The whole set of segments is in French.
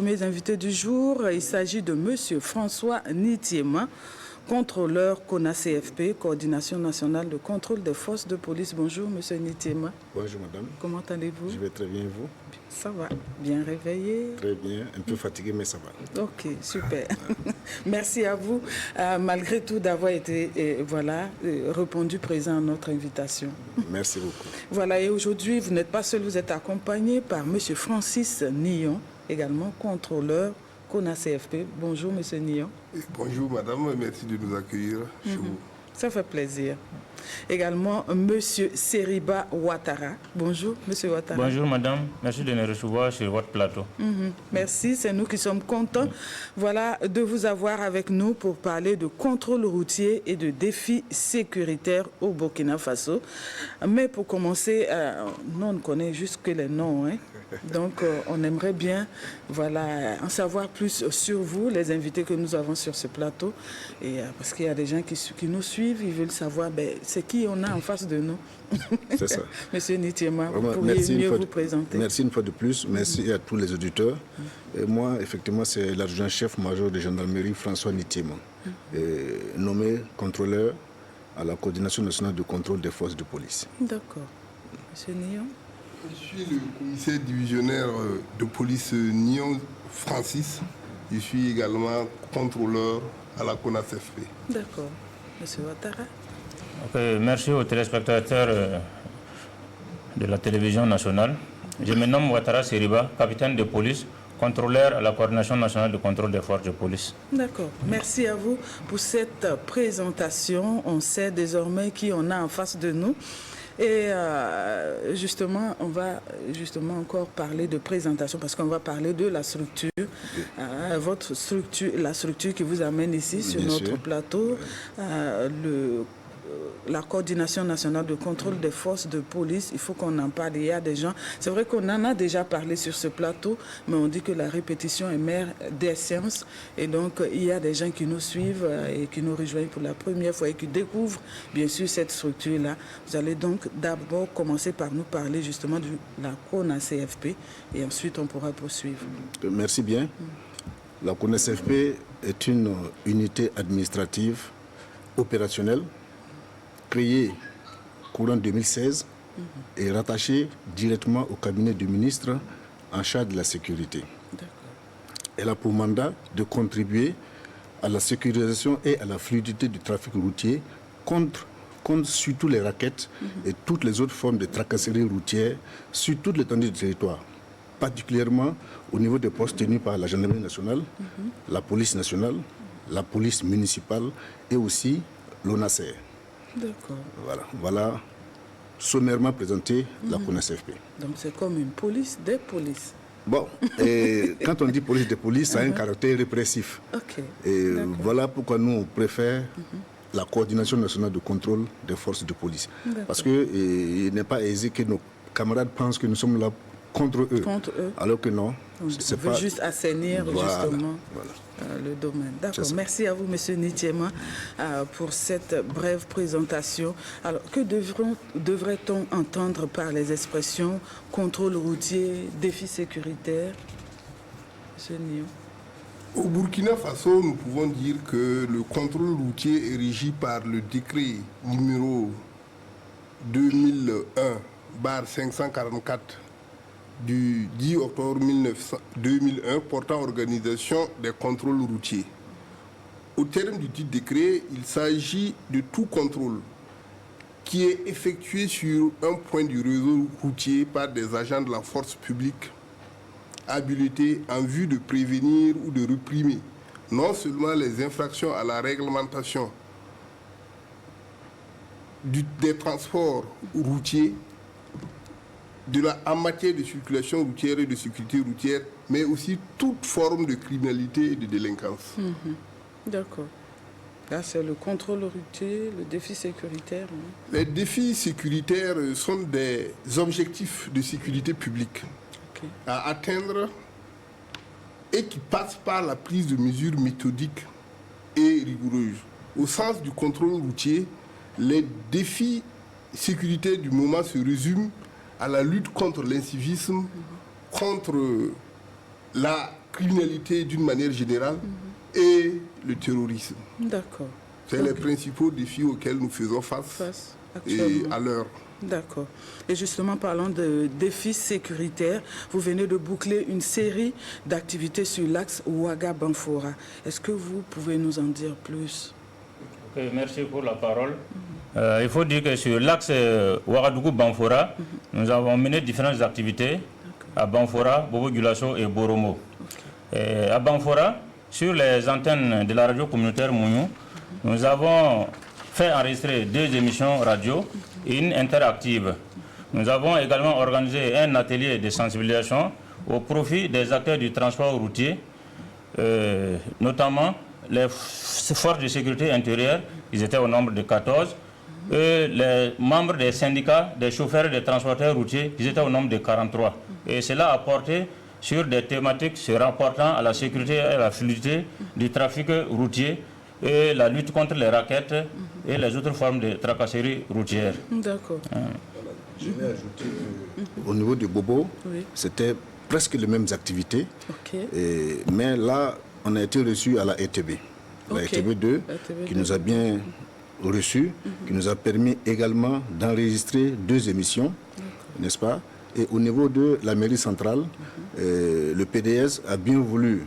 Mes invités du jour, il s'agit de M. François Nitiema, contrôleur CONA-CFP, Coordination nationale de contrôle des forces de police. Bonjour M. Nitiema. Bonjour madame. Comment allez-vous? Je vais très bien, vous? Ça va, bien réveillé? Très bien, un peu fatigué mais ça va. Ok, super. Merci à vous, malgré tout d'avoir été répondu présent à notre invitation. Merci beaucoup. Voilà, et aujourd'hui vous n'êtes pas seul, vous êtes accompagné par M. Francis Nyon, également contrôleur CONA-CFP. Bonjour M. Nyon. Bonjour madame, merci de nous accueillir chez vous. Ça fait plaisir. Également M. Seriba Ouattara. Bonjour M. Ouattara. Bonjour madame, merci de nous recevoir sur votre plateau. Merci, c'est nous qui sommes contents de vous avoir avec nous pour parler de contrôle routier et de défis sécuritaires au Burkina Faso. Mais pour commencer, nous on connaît juste que les noms. Donc on aimerait bien en savoir plus sur vous, les invités que nous avons sur ce plateau. Et, parce qu'il y a des gens qui nous suivent, ils veulent savoir c'est qui on a en face de nous. C'est ça. Monsieur Nitiema, vous pourriez mieux vous présenter. Merci une fois de plus, merci à tous les auditeurs. Et moi, effectivement, c'est l'adjudant-chef-major de gendarmerie François Nitiema, nommé contrôleur à la Coordination nationale de contrôle des forces de police. D'accord. Monsieur Nyon. Je suis le commissaire divisionnaire de police Nyon Francis. Je suis également contrôleur à la CONA-CFP. D'accord. Monsieur Ouattara. Merci aux téléspectateurs de la télévision nationale. Je me nomme Ouattara Seriba, capitaine de police, contrôleur à la Coordination nationale de contrôle des forces de police. D'accord. Merci à vous pour cette présentation. On sait désormais qui on a en face de nous. Et justement, on va encore parler de présentation parce qu'on va parler de la structure, votre structure, la structure qui vous amène ici sur notre plateau, la Coordination nationale de contrôle des forces de police. Il faut qu'on en parle. Il y a des gens, c'est vrai qu'on en a déjà parlé sur ce plateau, mais on dit que la répétition est mère des sciences. Et donc, il y a des gens qui nous suivent et qui nous rejoignent pour la première fois et qui découvrent, bien sûr, cette structure-là. Vous allez donc d'abord commencer par nous parler justement de la CONA-CFP et ensuite on pourra poursuivre. Merci bien. La CONA-CFP est une unité administrative opérationnelle créée courant 2016 et rattachée directement au cabinet du ministre en charge de la sécurité. Elle a pour mandat de contribuer à la sécurisation et à la fluidité du trafic routier contre surtout les rackets et toutes les autres formes de tracasseries routières sur toute l'étendue du territoire, particulièrement au niveau des postes tenus par la gendarmerie nationale, la police nationale, la police municipale et aussi l'ONACR. D'accord. Voilà sommairement présenté la CONA-CFP. Donc c'est comme une police des polices. Bon, et quand on dit police des polices, ça a un caractère répressif. Et voilà pourquoi nous on préfère la Coordination nationale de contrôle des forces de police. Parce qu'il n'est pas aisé que nos camarades pensent que nous sommes là contre eux. Alors que non. On veut juste assainir justement le domaine. D'accord. Merci à vous, M. Nitiema, pour cette brève présentation. Alors, que devrait-on entendre par les expressions contrôle routier, défi sécuritaire? M. Nyon. Au Burkina Faso, nous pouvons dire que le contrôle routier est régi par le décret numéro 2001/544 du 10 octobre 2001 portant organisation des contrôles routiers. Au terme du dit décret, il s'agit de tout contrôle qui est effectué sur un point du réseau routier par des agents de la force publique habilités en vue de prévenir ou de réprimer non seulement les infractions à la réglementation des transports routiers, en matière de circulation routière et de sécurité routière, mais aussi toute forme de criminalité et de délinquance. D'accord. Là, c'est le contrôle routier, le défi sécuritaire. Les défis sécuritaires sont des objectifs de sécurité publique à atteindre et qui passent par la prise de mesures méthodiques et rigoureuses. Au sens du contrôle routier, les défis sécuritaires du moment se résument à la lutte contre l'incivisme, contre la criminalité d'une manière générale et le terrorisme. D'accord. C'est les principaux défis auxquels nous faisons face et à l'heure. D'accord. Et justement, parlant de défis sécuritaires, vous venez de boucler une série d'activités sur l'axe Ouaga-Banfora. Est-ce que vous pouvez nous en dire plus? Okay, merci pour la parole. Il faut dire que sur l'axe Ouagadougou-Banfora, nous avons mené différentes activités à Banfora, Bobo-Gulasso et Boromo. Et à Banfora, sur les antennes de la radio communautaire Mouniou, nous avons fait enregistrer 2 émissions radio et une interactive. Nous avons également organisé un atelier de sensibilisation au profit des acteurs du transport routier, notamment les forces de sécurité intérieure, ils étaient au nombre de 14, et les membres des syndicats des chauffeurs et des transporteurs routiers, ils étaient au nombre de 43. Et cela a porté sur des thématiques se rapportant à la sécurité et à la fluidité du trafic routier et la lutte contre les raquettes et les autres formes de tracasserie routière. D'accord. Je vais ajouter qu'au niveau du Bobo, c'était presque les mêmes activités, mais là, on a été reçu à la ETB, la ETB 2, qui nous a bien reçus, qui nous a permis également d'enregistrer 2 émissions, n'est-ce pas? Et au niveau de la mairie centrale, le PDS a bien voulu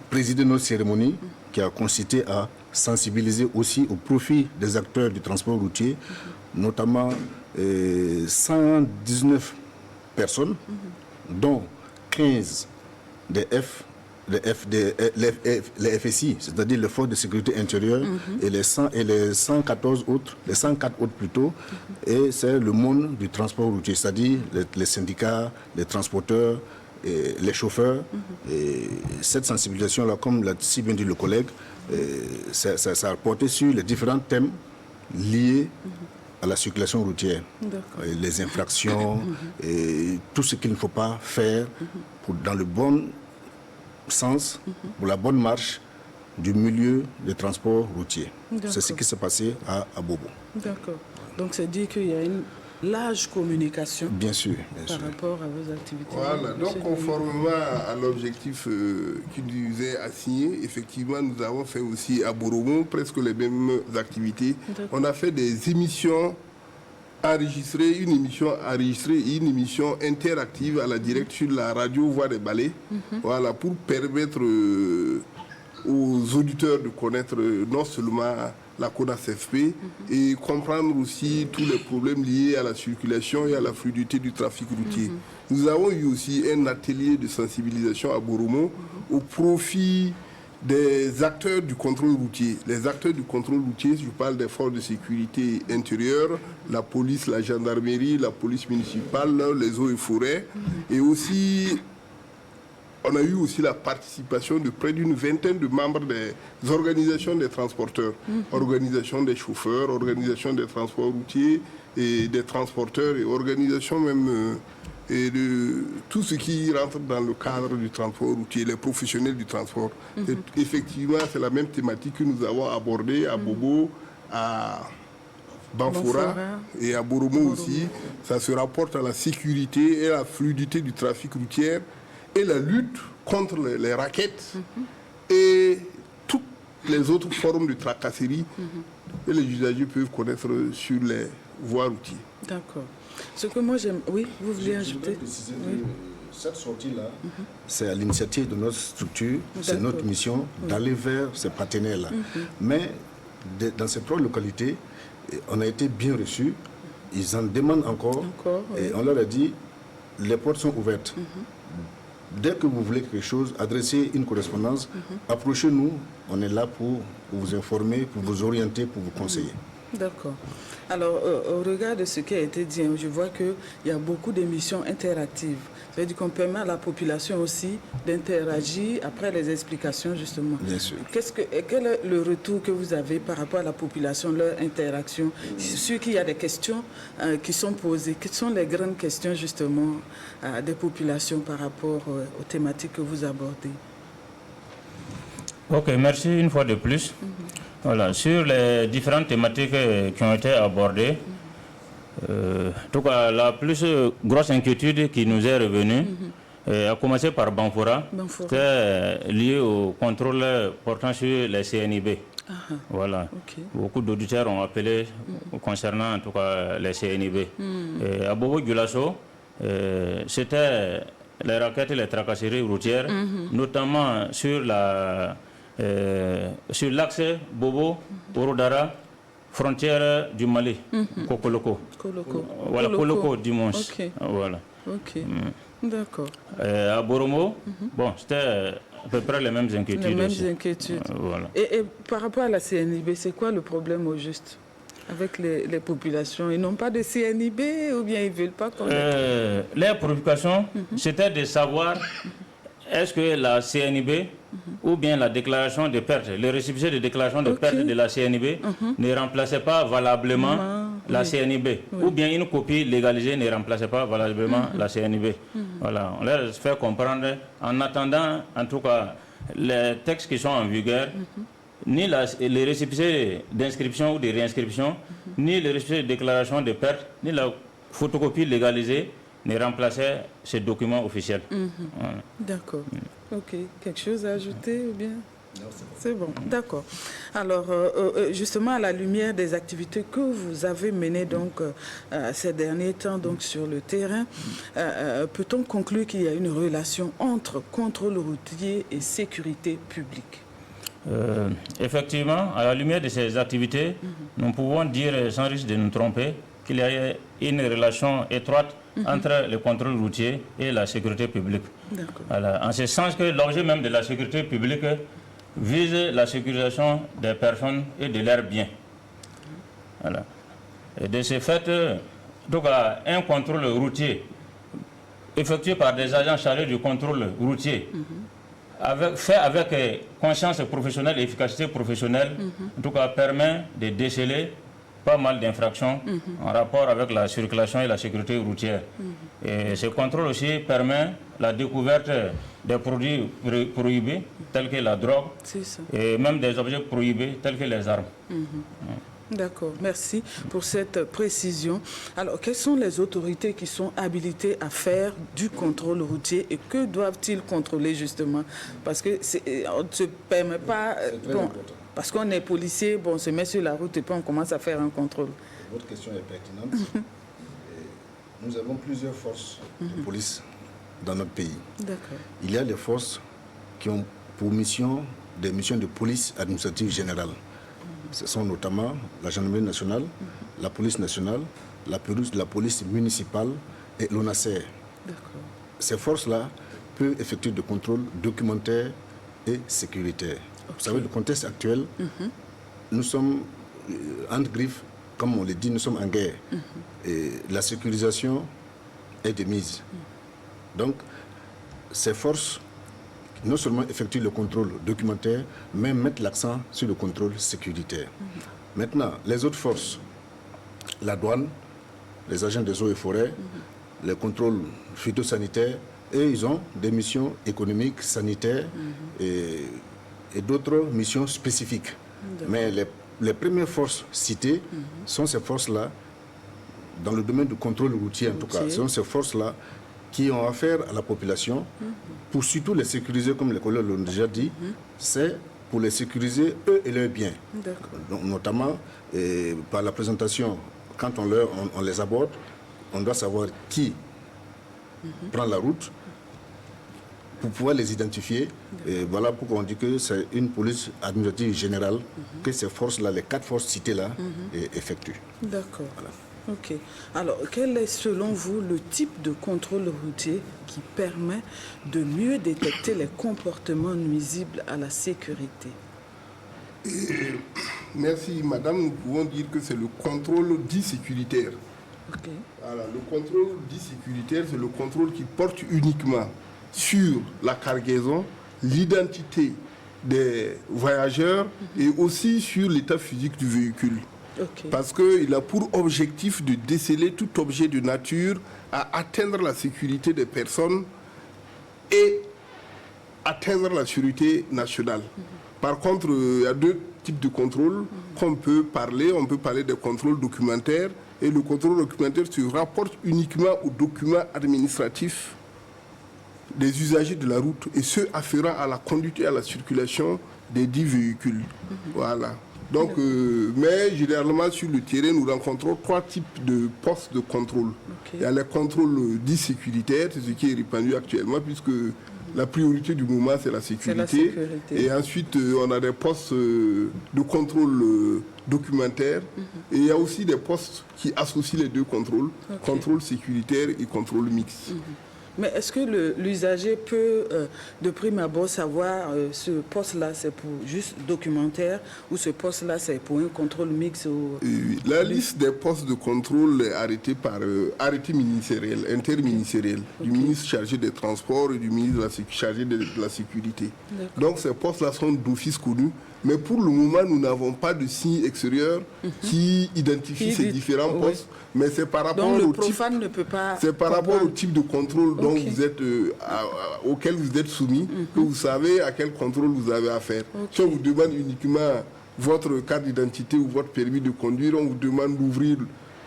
présider nos cérémonies, qui a consisté à sensibiliser aussi au profit des acteurs du transport routier, notamment 119 personnes, dont 15 des les FSI, c'est-à-dire les forces de sécurité intérieure, et les 114 autres, les 104 autres plutôt, et c'est le monde du transport routier, c'est-à-dire les syndicats, les transporteurs, et les chauffeurs. Et cette sensibilisation-là, comme l'a si bien dit le collègue, ça a porté sur les différents thèmes liés à la circulation routière, les infractions, et tout ce qu'il ne faut pas faire dans le bon sens, pour la bonne marche du milieu des transports routiers. C'est ce qui s'est passé à Bobo. D'accord. Donc c'est dit qu'il y a une large communication bien sûr. Par rapport à vos activités. Voilà, donc conformément à l'objectif qui nous est assigné, effectivement, nous avons fait aussi à Boromo presque les mêmes activités. On a fait des émissions enregistrées, une émission enregistrée et une émission interactive à la directe sur la radio Voix des Balais, voilà, pour permettre aux auditeurs de connaître non seulement la CONASFP et comprendre aussi tous les problèmes liés à la circulation et à la fluidité du trafic routier. Nous avons eu aussi un atelier de sensibilisation à Boromo au profit des acteurs du contrôle routier. Les acteurs du contrôle routier, je parle des forces de sécurité intérieure, la police, la gendarmerie, la police municipale, les eaux et forêts, et aussi on a eu aussi la participation de près d'une vingtaine de membres des organisations des transporteurs, organisations des chauffeurs, organisations des transports routiers et des transporteurs et organisations même et de tout ce qui rentre dans le cadre du transport routier, les professionnels du transport. Et effectivement, c'est la même thématique que nous avons abordée à Bobo, à Banfora et à Boromo aussi. Ça se rapporte à la sécurité et à la fluidité du trafic routier et la lutte contre les raquettes et toutes les autres formes de tracasserie que les usagers peuvent connaître sur les voies routières. D'accord. Ce que moi j'aime... Oui, vous voulez ajouter? Préciser que cette sortie-là, c'est à l'initiative de notre structure, c'est notre mission d'aller vers ces partenaires-là. Mais dans ces 3 localités, on a été bien reçus, ils en demandent encore et on leur a dit, les portes sont ouvertes. Dès que vous voulez quelque chose, adressez une correspondance, approchez-nous, on est là pour vous informer, pour vous orienter, pour vous conseiller. D'accord. Alors, au regard de ce qui a été dit, je vois qu'il y a beaucoup d'émissions interactives. Ça veut dire qu'on permet à la population aussi d'interagir après les explications, justement. Bien sûr. Quel est le retour que vous avez par rapport à la population, leur interaction? C'est sûr qu'il y a des questions qui sont posées. Quelles sont les grandes questions, justement, des populations par rapport aux thématiques que vous abordez? Ok, merci une fois de plus. Voilà, sur les différentes thématiques qui ont été abordées, en tout cas, la plus grosse inquiétude qui nous est revenue, À commencer par Banfora, c'était lié au contrôle portant sur les CNIB. Voilà. Beaucoup d'auditeurs ont appelé concernant en tout cas les CNIB. À Bobo Dioulasso, c'était les raquettes et les tracasseries routières, notamment sur l'axe Bobo-Orodara, frontière du Mali, Kokoloko. Voilà, Koloko dimanche. Voilà. D'accord. À Boromo, bon, c'était à peu près les mêmes inquiétudes. Les mêmes inquiétudes. Voilà. Et par rapport à la CNIB, c'est quoi le problème au juste avec les populations? Ils n'ont pas de CNIB ou bien ils ne veulent pas qu'on... Les préoccupations, c'était de savoir est-ce que la CNIB ou bien la déclaration de perte, le récépissé de déclaration de perte de la CNIB ne remplaçait pas valablement la CNIB, ou bien une copie légalisée ne remplaçait pas valablement la CNIB. Voilà, on leur fait comprendre, en attendant en tout cas les textes qui sont en vigueur, ni les récépissés d'inscription ou de réinscription, ni les récépissés de déclaration de perte, ni la photocopie légalisée ne remplaçait ces documents officiels. Voilà. D'accord. Ok. Quelque chose à ajouter ou bien? C'est bon, d'accord. Alors, justement, à la lumière des activités que vous avez menées donc, ces derniers temps donc, sur le terrain, peut-on conclure qu'il y a une relation entre contrôle routier et sécurité publique? Effectivement, à la lumière de ces activités, nous pouvons dire, sans risque de nous tromper, qu'il y a une relation étroite entre le contrôle routier et la sécurité publique. Voilà. En ce sens que l'objet même de la sécurité publique vise la sécurisation des personnes et de leurs biens. Voilà. Et de ce fait, donc, un contrôle routier effectué par des agents chargés du contrôle routier, fait avec conscience professionnelle et efficacité professionnelle, en tout cas permet de déceler pas mal d'infractions en rapport avec la circulation et la sécurité routière. Et ce contrôle aussi permet la découverte des produits prohibés, tels que la drogue, et même des objets prohibés, tels que les armes. D'accord, merci pour cette précision. Alors, quelles sont les autorités qui sont habilitées à faire du contrôle routier et que doivent-ils contrôler justement? Parce que on ne se permet pas... Bon, parce qu'on est policier, bon, on se met sur la route et puis on commence à faire un contrôle. Votre question est pertinente. Nous avons plusieurs forces de police dans notre pays. Il y a des forces qui ont pour mission des missions de police administrative générale. Ce sont notamment la gendarmerie nationale, la police nationale, la police municipale et l'ONACER. Ces forces-là peuvent effectuer des contrôles documentaires et sécuritaires. Vous savez, le contexte actuel, nous sommes entre griffes, comme on le dit, nous sommes en guerre. Et la sécurisation est de mise. Donc, ces forces non seulement effectuent le contrôle documentaire, mais mettent l'accent sur le contrôle sécuritaire. Maintenant, les autres forces, la douane, les agents des eaux et forêts, les contrôles phytosanitaires, et ils ont des missions économiques, sanitaires et d'autres missions spécifiques. Mais les premières forces citées sont ces forces-là, dans le domaine du contrôle routier en tout cas, ce sont ces forces-là qui ont affaire à la population, pour surtout les sécuriser, comme les collègues l'ont déjà dit, c'est pour les sécuriser eux et leurs biens. Donc, notamment par la présentation, quand on les aborde, on doit savoir qui prend la route, pour pouvoir les identifier. Et voilà pourquoi on dit que c'est une police administrative générale que ces forces-là, les 4 forces citées-là, effectuent. D'accord. Voilà. Ok. Alors, quel est selon vous le type de contrôle routier qui permet de mieux détecter les comportements nuisibles à la sécurité? Merci madame, nous pouvons dire que c'est le contrôle dit sécuritaire. Voilà, le contrôle dit sécuritaire, c'est le contrôle qui porte uniquement sur la cargaison, l'identité des voyageurs et aussi sur l'état physique du véhicule. Parce qu'il a pour objectif de déceler tout objet de nature à atteindre la sécurité des personnes et atteindre la sécurité nationale. Par contre, il y a 2 types de contrôles qu'on peut parler. On peut parler des contrôles documentaires et le contrôle documentaire se rapporte uniquement aux documents administratifs des usagers de la route et ceux afférents à la conduite et à la circulation des dits véhicules. Voilà. Donc, mais généralement sur le terrain, nous rencontrons 3 types de postes de contrôle. Il y a les contrôles dits sécuritaires, c'est ce qui est répandu actuellement, puisque la priorité du moment, c'est la sécurité. Et ensuite, on a des postes de contrôle documentaire. Et il y a aussi des postes qui associent les deux contrôles, contrôle sécuritaire et contrôle mixte. Mais est-ce que l'usager peut, de prime abord, savoir ce poste-là, c'est pour juste documentaire ou ce poste-là, c'est pour un contrôle mixte La liste des postes de contrôle est arrêtée par arrêté ministériel, interministériel, du ministre chargé des Transports et du ministre chargé de la Sécurité. Donc ces postes-là sont d'office connus. Mais pour le moment, nous n'avons pas de signe extérieur qui identifie ces différents postes. Mais c'est par rapport donc, le profane ne peut pas. C'est par rapport au type de contrôle dont vous êtes, auquel vous êtes soumis que vous savez à quel contrôle vous avez affaire. Si on vous demande uniquement votre carte d'identité ou votre permis de conduire, on vous demande d'ouvrir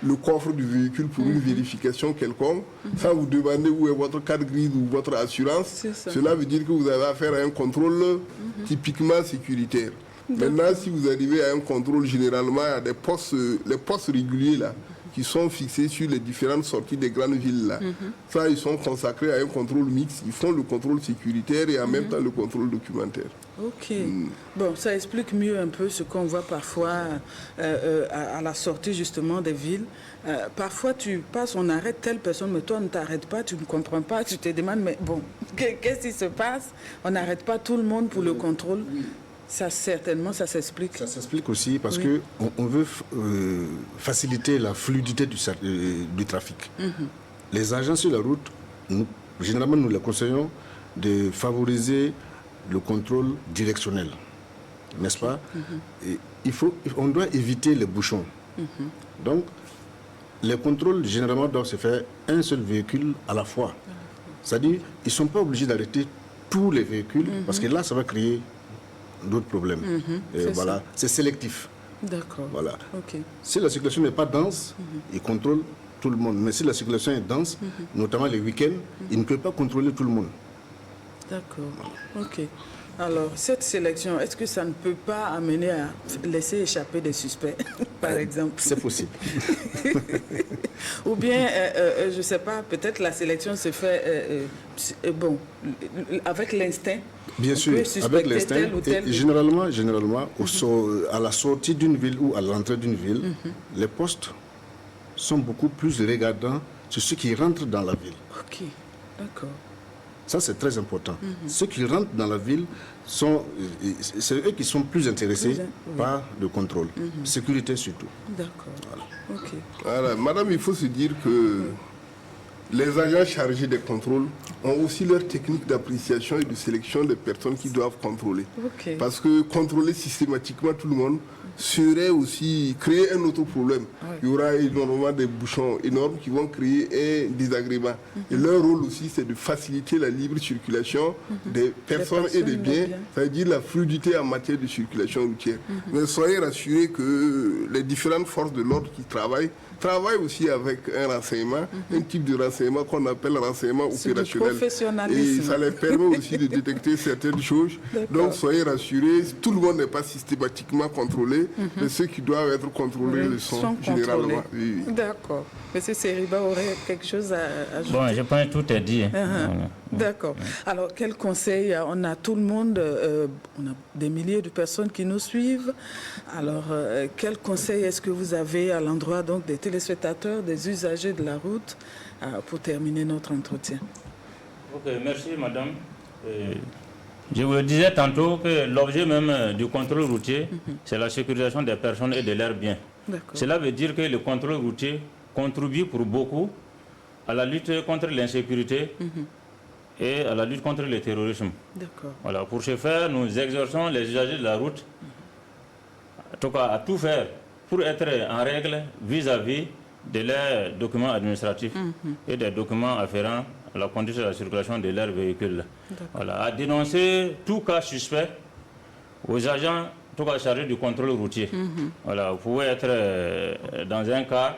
le coffre du véhicule pour une vérification quelconque, sans vous demander où est votre carte grise ou votre assurance. Cela veut dire que vous avez affaire à un contrôle typiquement sécuritaire. Maintenant, si vous arrivez à un contrôle, généralement, il y a des postes, les postes réguliers là, qui sont fixés sur les différentes sorties des grandes villes là. Ça, ils sont consacrés à un contrôle mixte. Ils font le contrôle sécuritaire et en même temps le contrôle documentaire. Ok. Bon, ça explique mieux un peu ce qu'on voit parfois à la sortie justement des villes. Parfois, tu passes, on arrête telle personne, mais toi, ne t'arrêtes pas, tu ne comprends pas, tu te demandes, mais bon, qu'est-ce qui se passe? On n'arrête pas tout le monde pour le contrôle. Ça, certainement, ça s'explique. Ça s'explique aussi parce que on veut faciliter la fluidité du trafic. Les agents sur la route, généralement, nous les conseillons de favoriser le contrôle directionnel, n'est-ce pas? Et on doit éviter les bouchons. Donc, les contrôles, généralement, doivent se faire un seul véhicule à la fois. C'est-à-dire, ils ne sont pas obligés d'arrêter tous les véhicules parce que là, ça va créer d'autres problèmes. Voilà, c'est sélectif. D'accord. Voilà. Si la circulation n'est pas dense, ils contrôlent tout le monde. Mais si la circulation est dense, notamment les week-ends, ils ne peuvent pas contrôler tout le monde. D'accord. Ok. Alors, cette sélection, est-ce que ça ne peut pas amener à laisser échapper des suspects, par exemple? C'est possible. Ou bien, je ne sais pas, peut-être la sélection se fait avec l'instinct. Bien sûr, avec l'instinct. Généralement, à la sortie d'une ville ou à l'entrée d'une ville, les postes sont beaucoup plus regardants sur ceux qui rentrent dans la ville. Ok, d'accord. Ça, c'est très important. Ceux qui rentrent dans la ville, c'est eux qui sont plus intéressés par le contrôle. Sécurité surtout. D'accord. Voilà. Ok. Voilà. Madame, il faut se dire que les agents chargés des contrôles ont aussi leur technique d'appréciation et de sélection des personnes qui doivent contrôler. Parce que contrôler systématiquement tout le monde serait aussi créer un autre problème. Il y aura énormément de bouchons énormes qui vont créer un désagrément. Et leur rôle aussi, c'est de faciliter la libre circulation des personnes et des biens, c'est-à-dire la fluidité en matière de circulation routière. Mais soyez rassurés que les différentes forces de l'ordre qui travaillent aussi avec un renseignement, un type de renseignement qu'on appelle renseignement opérationnel. Et ça les permet aussi de détecter certaines choses. Donc soyez rassurés, tout le monde n'est pas systématiquement contrôlé, mais ceux qui doivent être contrôlés le sont généralement. D'accord. Monsieur Seriba aurait quelque chose à ajouter? Bon, je pense que tout est dit. D'accord. Alors, quel conseil? On a tout le monde, on a des milliers de personnes qui nous suivent. Alors, quel conseil est-ce que vous avez à l'endroit donc des téléspectateurs, des usagers de la route, pour terminer notre entretien? Ok, merci madame. Je vous le disais tantôt que l'objet même du contrôle routier, c'est la sécurisation des personnes et de leurs biens. Cela veut dire que le contrôle routier contribue pour beaucoup à la lutte contre l'insécurité et à la lutte contre le terrorisme. Voilà, pour ce faire, nous exerçons les usagers de la route en tout cas, à tout faire pour être en règle vis-à-vis de leurs documents administratifs et des documents afférents à la conduite de la circulation de leurs véhicules. Voilà, à dénoncer tout cas suspect aux agents tout cas chargés du contrôle routier. Voilà, vous pouvez être dans un cas,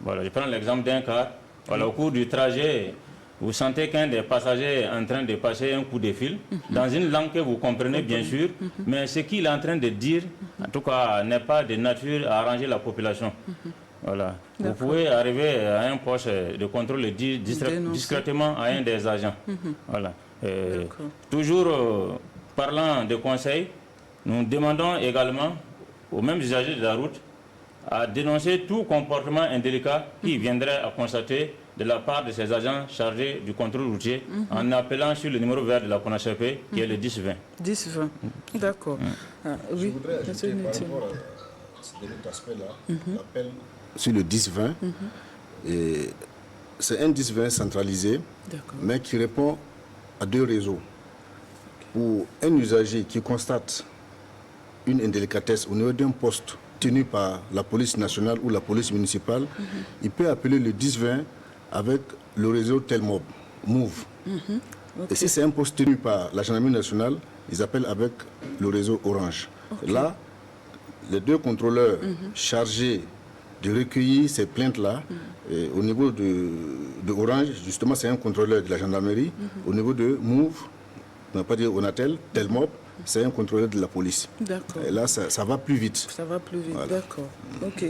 voilà, je prends l'exemple d'un cas, voilà, au cours du trajet vous sentez qu'un des passagers est en train de passer un coup de fil, dans une langue que vous comprenez bien sûr, mais ce qu'il est en train de dire, en tout cas, n'est pas de nature à arranger la population. Voilà. Vous pouvez arriver à un poste de contrôle et dire discrètement à un des agents. Voilà. Toujours parlant de conseils, nous demandons également aux mêmes usagers de la route à dénoncer tout comportement indélicat qui viendrait à constater de la part de ces agents chargés du contrôle routier en appelant sur le numéro vert de la CONACEP qui est le 10-20. 10-20, d'accord. Oui, je voudrais ajouter par rapport à cet aspect-là, l'appel sur le 10-20, et c'est un 10-20 centralisé, mais qui répond à deux réseaux. Pour un usager qui constate une indélicatesse au niveau d'un poste tenu par la police nationale ou la police municipale, il peut appeler le 10-20 avec le réseau Telmob, Move. Et si c'est un poste tenu par la gendarmerie nationale, ils appellent avec le réseau Orange. Là, les deux contrôleurs chargés de recueillir ces plaintes-là, au niveau de Orange, justement, c'est un contrôleur de la gendarmerie. Au niveau de Move, on n'a pas dit Onatel, Telmob, c'est un contrôleur de la police. D'accord. Et là, ça va plus vite. Ça va plus vite, voilà. D'accord. Ok.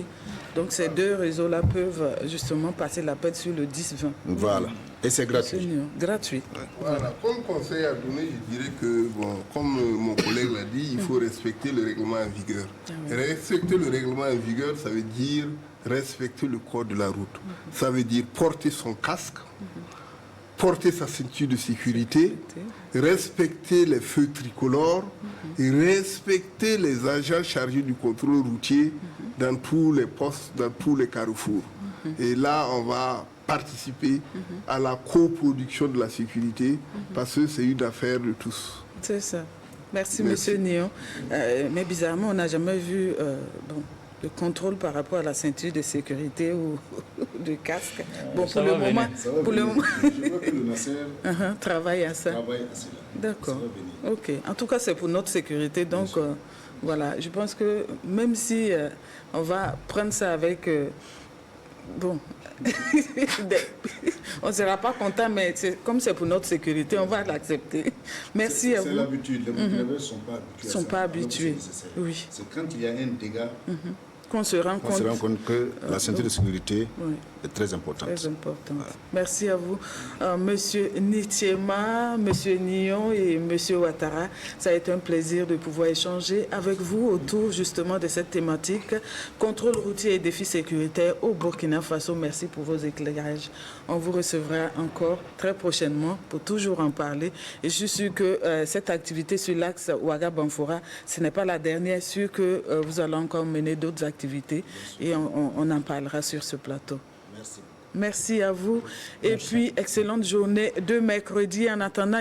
Donc ces deux réseaux-là peuvent justement passer l'appel sur le 10-20. Voilà. Et c'est gratuit. Gratuit. Voilà. Comme conseil à donner, je dirais que, bon, comme mon collègue l'a dit, il faut respecter le règlement en vigueur. Respecter le règlement en vigueur, ça veut dire respecter le code de la route. Ça veut dire porter son casque, porter sa ceinture de sécurité, respecter les feux tricolores et respecter les agents chargés du contrôle routier dans tous les postes, dans tous les carrefours. Et là, on va participer à la coproduction de la sécurité parce que c'est une affaire de tous. C'est ça. Merci. Monsieur Nion. Mais bizarrement, on n'a jamais vu le contrôle par rapport à la ceinture de sécurité ou de casque. Bon, pour le moment, je veux que le Nasser travaille à ça. D'accord. Ok. En tout cas, c'est pour notre sécurité. Donc, voilà. Je pense que même si on va prendre ça avec... bon, on ne sera pas content, mais comme c'est pour notre sécurité, on va l'accepter. Merci à vous. C'est l'habitude. Les Burkinabés ne sont pas habitués. Ils ne sont pas habitués. Oui. C'est quand il y a un dégât qu'on se rend compte que la ceinture de sécurité est très importante. Très importante. Voilà. Merci à vous, Monsieur Nitiema, Monsieur Nion et Monsieur Ouattara. Ça a été un plaisir de pouvoir échanger avec vous autour justement de cette thématique. Contrôle routier et défis sécuritaires au Burkina Faso. Merci pour vos éclairages. On vous recevra encore très prochainement pour toujours en parler. Et je suis sûr que cette activité sur l'axe Ouaga-Banfora, ce n'est pas la dernière. Sûr que vous allez encore mener d'autres activités et on en parlera sur ce plateau. Merci. Merci à vous. Et puis, excellente journée de mercredi en attendant.